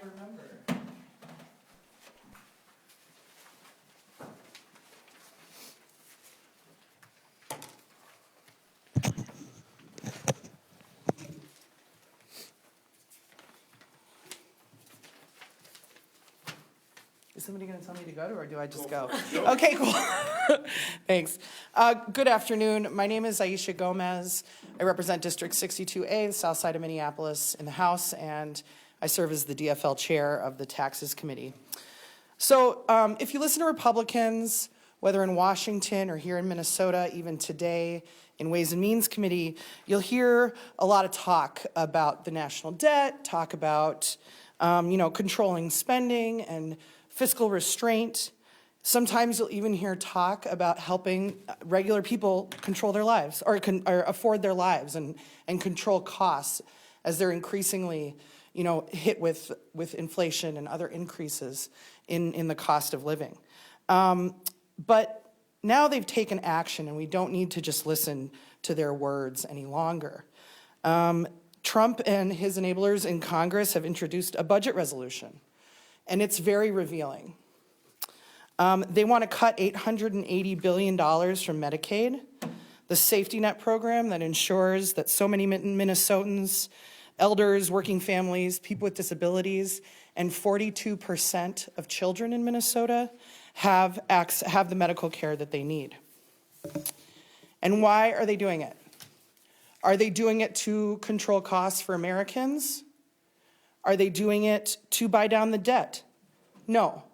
remember. Is somebody going to tell me to go, or do I just go? Okay, cool. Thanks. Good afternoon. My name is Aisha Gomez. I represent District 62A, the south side of Minneapolis, in the House, and I serve as the DFL chair of the Taxes Committee. So if you listen to Republicans, whether in Washington or here in Minnesota, even today in Ways and Means Committee, you'll hear a lot of talk about the national debt, talk about controlling spending and fiscal restraint. Sometimes you'll even hear talk about helping regular people control their lives or afford their lives and control costs as they're increasingly hit with inflation and other increases in the cost of living. But now they've taken action, and we don't need to just listen to their words any longer. Trump and his enablers in Congress have introduced a budget resolution, and it's very revealing. They want to cut $880 billion from Medicaid, the safety net program that ensures that so many Minnesotans, elders, working families, people with disabilities, and 42% of children in Minnesota have the medical care that they need. And why are they doing it? Are they doing it to control costs for Americans? Are they doing it to buy down the debt? No.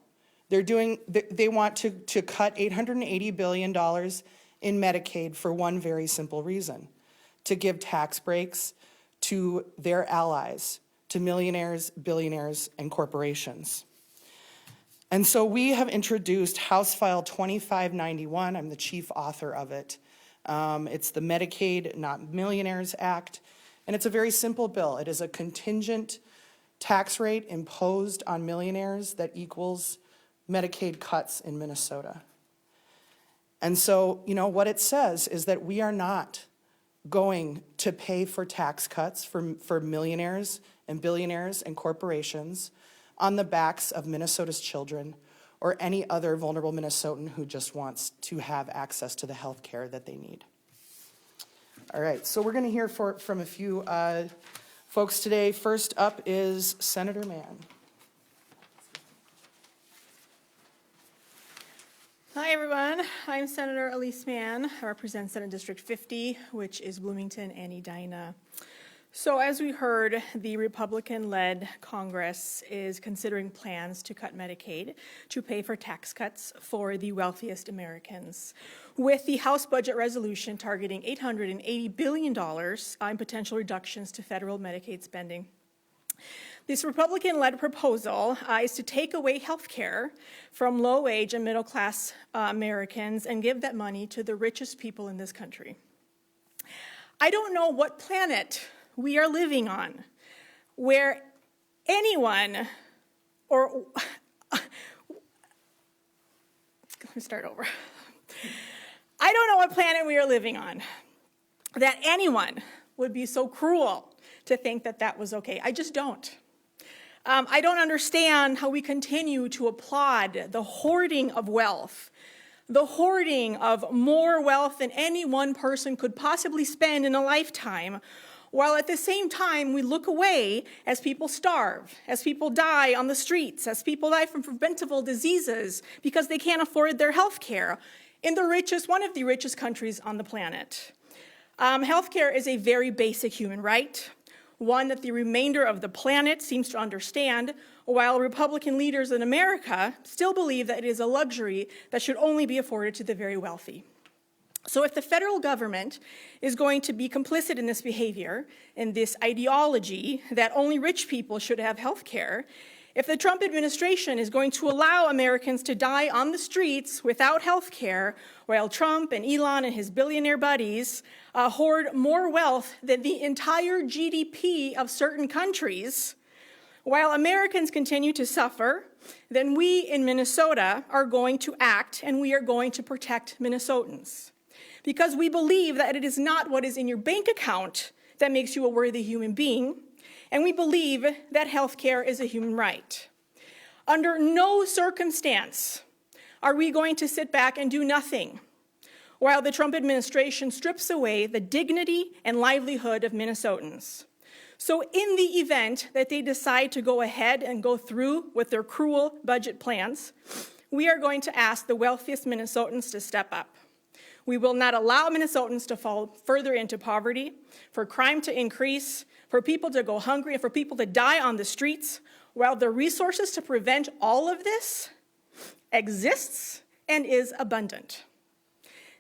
They want to cut $880 billion in Medicaid for one very simple reason: to give tax breaks to their allies, to millionaires, billionaires, and corporations. And so we have introduced House File 2591. I'm the chief author of it. It's the Medicaid, Not Millionaires Act, and it's a very simple bill. It is a contingent tax rate imposed on millionaires that equals Medicaid cuts in Minnesota. And so, what it says is that we are not going to pay for tax cuts for millionaires and billionaires and corporations on the backs of Minnesota's children or any other vulnerable Minnesotan who just wants to have access to the health care that they need. All right, so we're going to hear from a few folks today. First up is Senator Mann. Hi, everyone. I'm Senator Elise Mann. I represent Senate District 50, which is Bloomington and Edina. So as we heard, the Republican-led Congress is considering plans to cut Medicaid to pay for tax cuts for the wealthiest Americans, with the House budget resolution targeting $880 billion in potential reductions to federal Medicaid spending. This Republican-led proposal is to take away health care from low-wage and middle-class Americans and give that money to the richest people in this country. I don't know what planet we are living on where anyone, or let me start over. I don't know what planet we are living on that anyone would be so cruel to think that that was okay. I just don't. I don't understand how we continue to applaud the hoarding of wealth, the hoarding of more wealth than any one person could possibly spend in a lifetime, while at the same time we look away as people starve, as people die on the streets, as people die from preventable diseases because they can't afford their health care in one of the richest countries on the planet. Health care is a very basic human right, one that the remainder of the planet seems to understand, while Republican leaders in America still believe that it is a luxury that should only be afforded to the very wealthy. So if the federal government is going to be complicit in this behavior, in this ideology that only rich people should have health care, if the Trump administration is going to allow Americans to die on the streets without health care, while Trump and Elon and his billionaire buddies hoard more wealth than the entire GDP of certain countries, while Americans continue to suffer, then we in Minnesota are going to act, and we are going to protect Minnesotans. Because we believe that it is not what is in your bank account that makes you a worthy human being. and we believe that health care is a human right. Under no circumstance are we going to sit back and do nothing while the Trump administration strips away the dignity and livelihood of Minnesotans. So in the event that they decide to go ahead and go through with their cruel budget plans, we are going to ask the wealthiest Minnesotans to step up. We will not allow Minnesotans to fall further into poverty, for crime to increase, for people to go hungry, and for people to die on the streets, while the resources to prevent all of this exists and is abundant.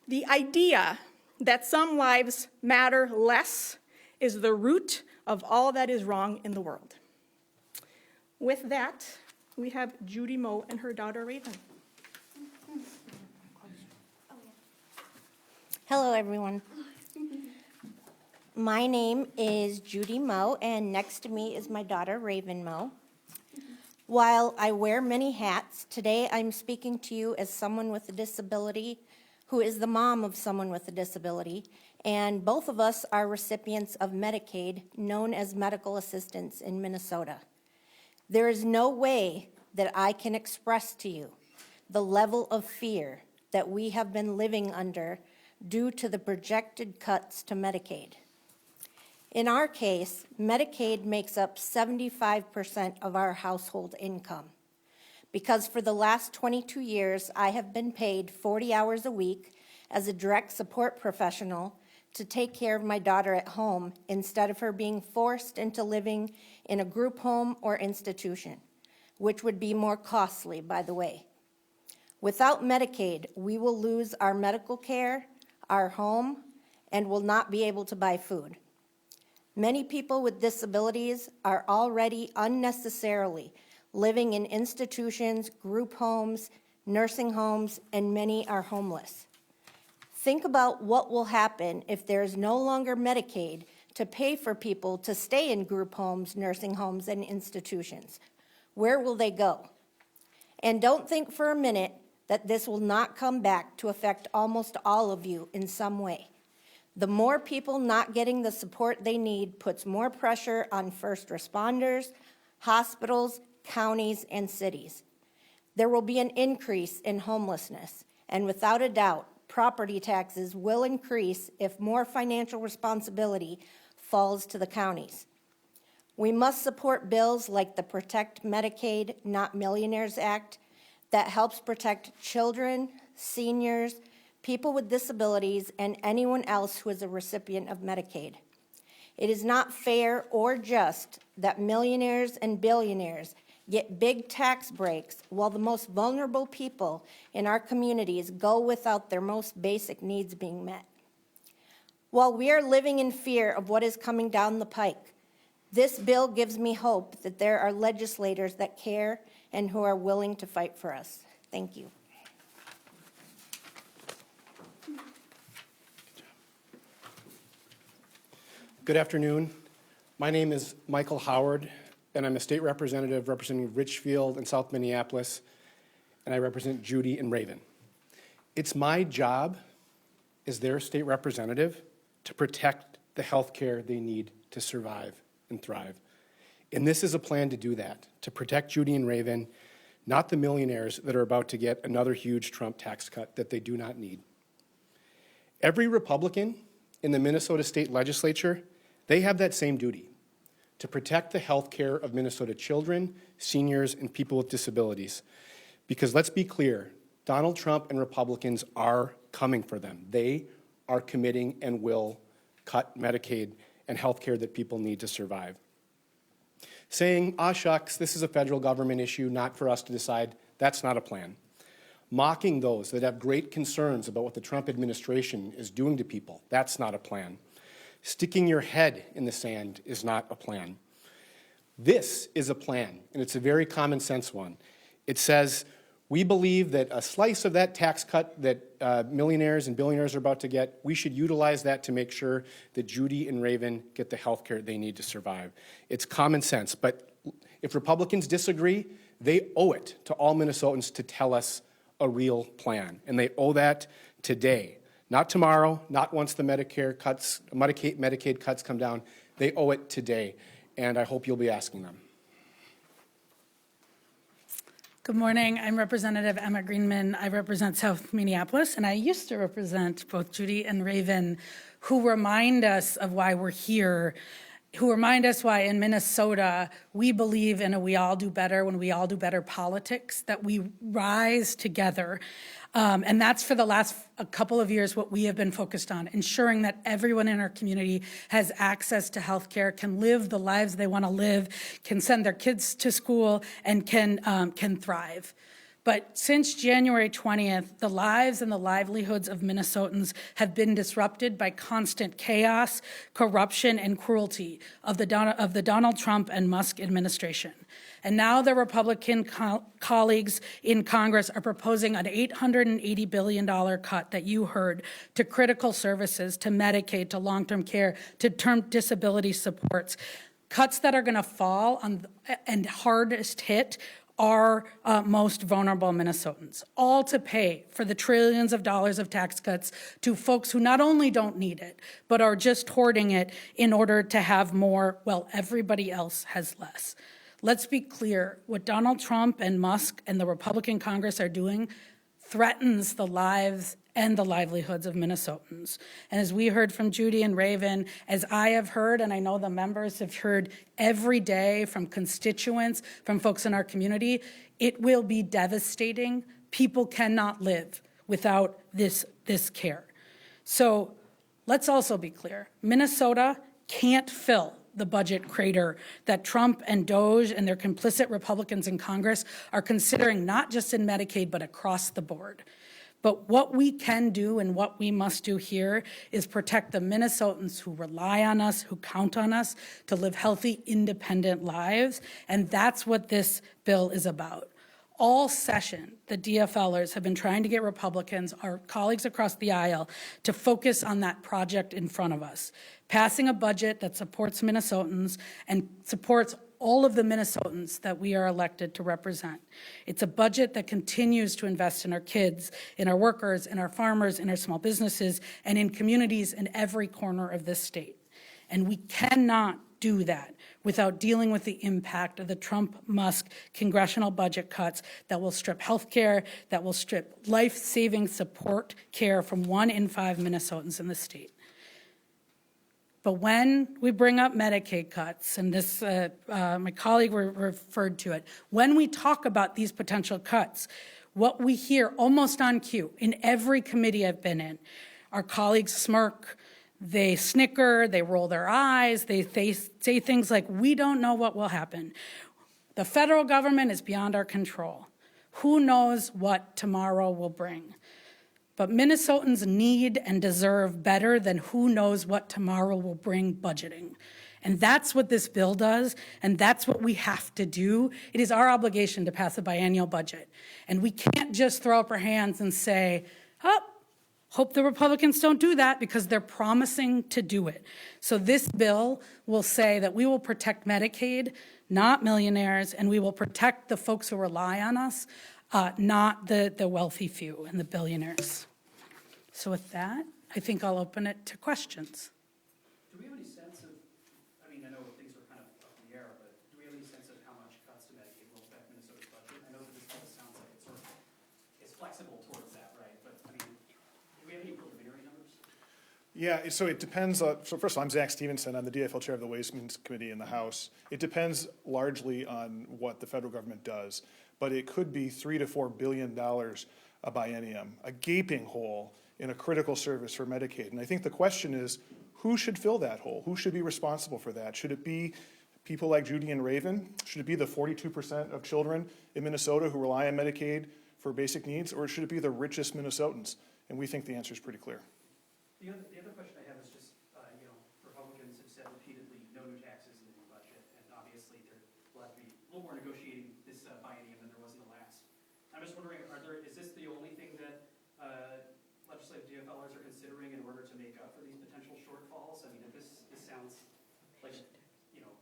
The idea that some lives matter less is the root of all that is wrong in the world. With that, we have Judy Moe and her daughter Raven. Hello, everyone. My name is Judy Moe, and next to me is my daughter, Raven Moe. While I wear many hats, today I'm speaking to you as someone with a disability who is the mom of someone with a disability, and both of us are recipients of Medicaid, known as medical assistance in Minnesota. There is no way that I can express to you the level of fear that we have been living under due to the projected cuts to Medicaid. In our case, Medicaid makes up 75% of our household income. Because for the last 22 years, I have been paid 40 hours a week as a direct support professional to take care of my daughter at home instead of her being forced into living in a group home or institution, which would be more costly, by the way. Without Medicaid, we will lose our medical care, our home, and will not be able to buy food. Many people with disabilities are already unnecessarily living in institutions, group homes, nursing homes, and many are homeless. Think about what will happen if there is no longer Medicaid to pay for people to stay in group homes, nursing homes, and institutions. Where will they go? And don't think for a minute that this will not come back to affect almost all of you in some way. The more people not getting the support they need puts more pressure on first responders, hospitals, counties, and cities. There will be an increase in homelessness, and without a doubt, property taxes will increase if more financial responsibility falls to the counties. We must support bills like the Protect Medicaid, Not Millionaires Act that helps protect children, seniors, people with disabilities, and anyone else who is a recipient of Medicaid. It is not fair or just that millionaires and billionaires get big tax breaks while the most vulnerable people in our communities go without their most basic needs being met. While we are living in fear of what is coming down the pike, this bill gives me hope that there are legislators that care and who are willing to fight for us. Thank you. Good afternoon. My name is Michael Howard, and I'm a state representative representing Richfield and South Minneapolis, and I represent Judy and Raven. It's my job as their state representative to protect the health care they need to survive and thrive. And this is a plan to do that, to protect Judy and Raven, not the millionaires that are about to get another huge Trump tax cut that they do not need. Every Republican in the Minnesota State Legislature, they have that same duty, to protect the health care of Minnesota children, seniors, and people with disabilities. Because let's be clear, Donald Trump and Republicans are coming for them. They are committing and will cut Medicaid and health care that people need to survive. Saying, shucks, this is a federal government issue, not for us to decide, that's not a plan. Mocking those that have great concerns about what the Trump administration is doing to people, that's not a plan. Sticking your head in the sand is not a plan. This is a plan, and it's a very common sense one. It says, we believe that a slice of that tax cut that millionaires and billionaires are about to get, we should utilize that to make sure that Judy and Raven get the health care they need to survive. It's common sense, but if Republicans disagree, they owe it to all Minnesotans to tell us a real plan, and they owe that today. Not tomorrow, not once the Medicaid cuts come down. They owe it today. and I hope you'll be asking them. Good morning. I'm Representative Emma Greenman. I represent South Minneapolis, and I used to represent both Judy and Raven, who remind us of why we're here, who remind us why in Minnesota we believe in a we all do better when we all do better politics, that we rise together. And that's for the last a couple of years what we have been focused on, ensuring that everyone in our community has access to health care, can live the lives they want to live, can send their kids to school, and can thrive. But since January 20th, the lives and the livelihoods of Minnesotans have been disrupted by constant chaos, corruption, and cruelty of the Donald Trump and Musk administration. And now their Republican colleagues in Congress are proposing an $880 billion cut that you heard to critical services, to Medicaid, to long-term care, to term disability supports. Cuts that are going to fall on and hardest hit our most vulnerable Minnesotans, all to pay for the trillions of dollars of tax cuts to folks who not only don't need it, but are just hoarding it in order to have more while everybody else has less. Let's be clear, what Donald Trump and Musk and the Republican Congress are doing threatens the lives and the livelihoods of Minnesotans. And as we heard from Judy and Raven, as I have heard, and I know the members have heard every day from constituents, from folks in our community, it will be devastating. People cannot live without this care. So let's also be clear, Minnesota can't fill the budget crater that Trump and DOJ and their complicit Republicans in Congress are considering, not just in Medicaid, but across the board. But what we can do and what we must do here is protect the Minnesotans who rely on us, who count on us to live healthy, independent lives. And that's what this bill is about. All session, the DFLers have been trying to get Republicans, our colleagues across the aisle, to focus on that project in front of us. Passing a budget that supports Minnesotans and supports all of the Minnesotans that we are elected to represent. It's a budget that continues to invest in our kids, in our workers, in our farmers, in our small businesses, and in communities in every corner of this state. And we cannot do that without dealing with the impact of the Trump-Musk congressional budget cuts that will strip health care, that will strip life-saving support care from 1 in 5 Minnesotans in the state. But when we bring up Medicaid cuts, and this, my colleague referred to it, when we talk about these potential cuts, what we hear almost on cue in every committee I've been in, our colleagues smirk, they snicker, they roll their eyes, they say things like, we don't know what will happen. The federal government is beyond our control. Who knows what tomorrow will bring? But Minnesotans need and deserve better than who knows what tomorrow will bring budgeting. And that's what this bill does, and that's what we have to do. It is our obligation to pass a biennial budget. And we can't just throw up our hands and say, oh, hope the Republicans don't do that, because they're promising to do it. So this bill will say that we will protect Medicaid, not millionaires, and we will protect the folks who rely on us, not the wealthy few and the billionaires. So with that, I think I'll open it to questions. Do we have any sense of, I mean, I know things are kind of up in the air, but do we have any sense of how much cuts to Medicaid will affect Minnesota's budget? I know that this kind of sounds like it's sort of, it's flexible towards that, right? But I mean, do we have any preliminary numbers? Yeah, so it depends. So first of all, I'm Zach Stevenson. I'm the DFL chair of the Ways and Means Committee in the House. It depends largely on what the federal government does, but it could be $3 to $4 billion a biennium, a gaping hole in a critical service for Medicaid. And I think the question is, who should fill that hole? Who should be responsible for that? Should it be people like Judy and Raven? Should it be the 42% of children in Minnesota who rely on Medicaid for basic needs? Or should it be the richest Minnesotans? And we think the answer is pretty clear. The other question I have is just, Republicans have said repeatedly no new taxes in the new budget, and obviously there will have to be a little more negotiating this biennium than there was in the last. I'm just wondering, is this the only thing that legislative DFLers are considering in order to make up for these potential shortfalls? I mean, this sounds like it,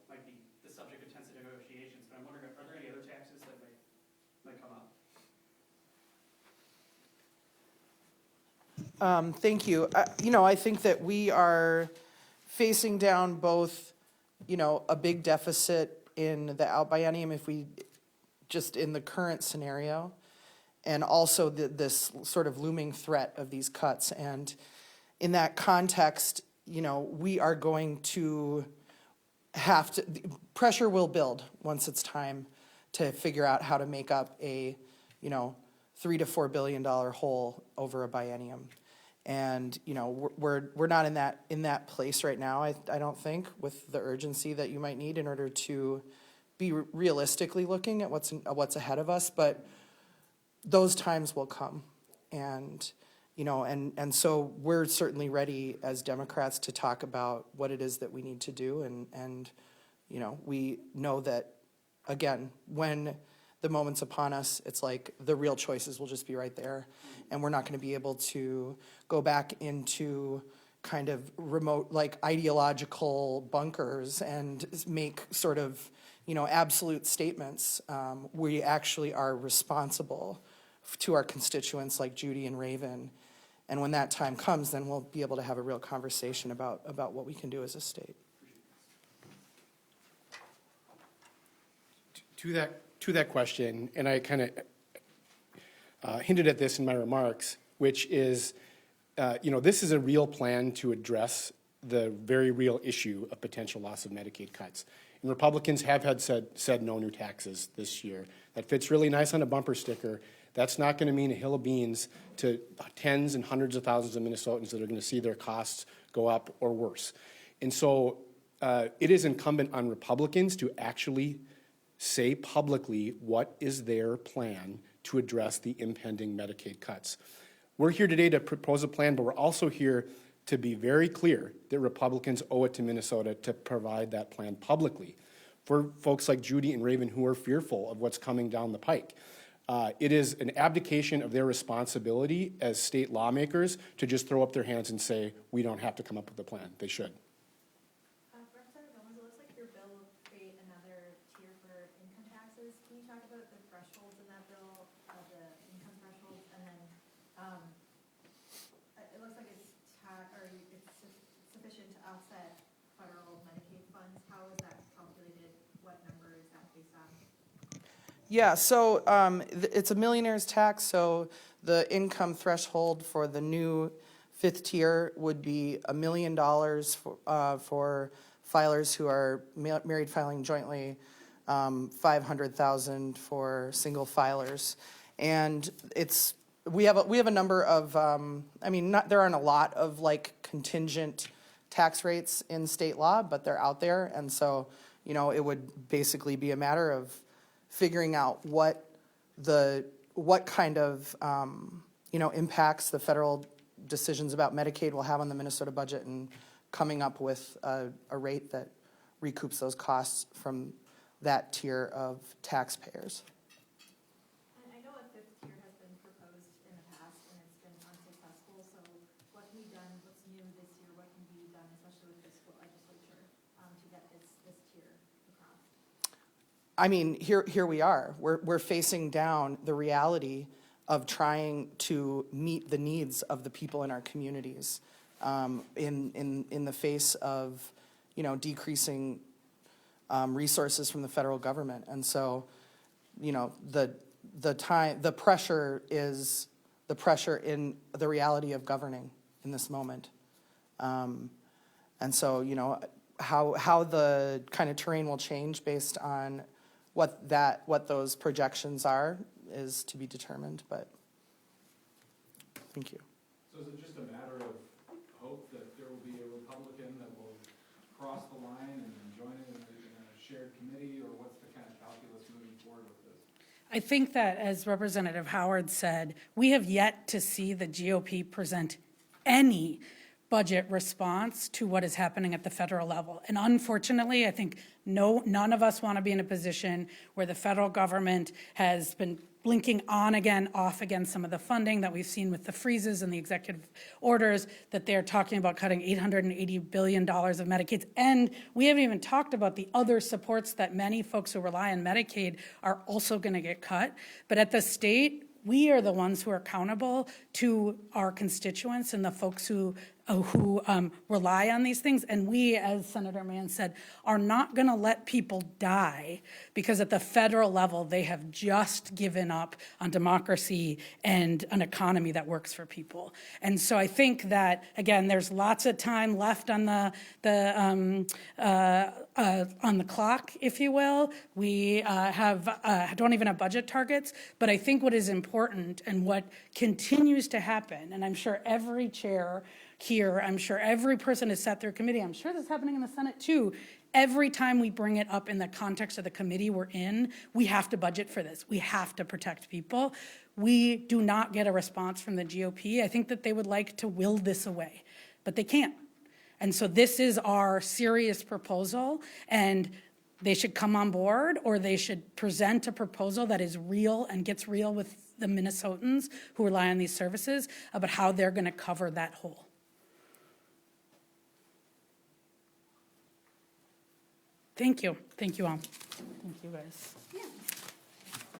might be the subject of tense negotiations, but I'm wondering, are there any other taxes that might come up? Thank you. I think that we are facing down both a big deficit in the out biennium if we, just in the current scenario, and also this sort of looming threat of these cuts. And in that context, we are going to have to, pressure will build once it's time to figure out how to make up a, $3 to $4 billion hole over a biennium. And, we're not in that place right now, I don't think, with the urgency that you might need in order to be realistically looking at what's ahead of us. But those times will come. And, and so we're certainly ready as Democrats to talk about what it is that we need to do. And we know that, again, when the moment's upon us, it's like the real choices will just be right there. And we're not going to be able to go back into kind of remote, like ideological bunkers and make sort of, absolute statements. We actually are responsible to our constituents like Judy and Raven. And when that time comes, then we'll be able to have a real conversation about what we can do as a state. To that question, and I kind of hinted at this in my remarks, which is, this is a real plan to address the very real issue of potential loss of Medicaid cuts. And Republicans have said no new taxes this year. That fits really nice on a bumper sticker. That's not going to mean a hill of beans to tens and hundreds of thousands of Minnesotans that are going to see their costs go up or worse. And so it is incumbent on Republicans to actually say publicly what is their plan to address the impending Medicaid cuts. We're here today to propose a plan, but we're also here to be very clear that Republicans owe it to Minnesota to provide that plan publicly. For folks like Judy and Raven who are fearful of what's coming down the pike, it is an abdication of their responsibility as state lawmakers to just throw up their hands and say, we don't have to come up with a plan. They should. Representative Gomez, it looks like your bill will create another tier for income taxes. Can you talk about the thresholds in that bill, the income thresholds, and then it looks like it's sufficient to offset federal Medicaid funds. How is that calculated? What number is that based on? Yeah, so it's a millionaire's tax, so the income threshold for the new fifth tier would be $1 million for filers who are married filing jointly, $500,000 for single filers, and we have a number of there aren't a lot of like contingent tax rates in state law, but they're out there, and so it would basically be a matter of figuring out what kind of impacts the federal decisions about Medicaid will have on the Minnesota budget, and coming up with a rate that recoups those costs from that tier of taxpayers. And I know a fifth tier has been proposed in the past and it's been unsuccessful, so what can be done, what's new this year, what can be done, especially with this legislature, to get this tier across? I mean, here we are. We're facing down the reality of trying to meet the needs of the people in our communities in the face of decreasing resources from the federal government, and so the pressure is the pressure in the reality of governing in this moment, and so how the kind of terrain will change based on what those projections are is to be determined, but thank you. So is it just a matter of hope that there will be a Republican that will cross the line and join it in a shared committee, or what's the kind of calculus moving forward with this? I think that, as Representative Howard said, we have yet to see the GOP present any budget response to what is happening at the federal level. And unfortunately, I think none of us want to be in a position where the federal government has been blinking on again, off again some of the funding that we've seen with the freezes and the executive orders, that they're talking about cutting $880 billion of Medicaid. And we haven't even talked about the other supports that many folks who rely on Medicaid are also going to get cut. But at the state, we are the ones who are accountable to our constituents and the folks who who rely on these things. And we, as Senator Mann said, are not going to let people die because at the federal level, they have just given up on democracy and an economy that works for people. And so I think that, again, there's lots of time left on the clock, if you will. We don't even have budget targets, but I think what is important and what continues to happen, and I'm sure every chair here, I'm sure every person has sat through a committee, I'm sure this is happening in the Senate too, every time we bring it up in the context of the committee we're in, we have to budget for this. We have to protect people. We do not get a response from the GOP. I think that they would like to will this away, but they can't. And so this is our serious proposal, and they should come on board, or they should present a proposal that is real and gets real with the Minnesotans who rely on these services about how they're going to cover that hole. Thank you. Thank you all. Thank you, guys.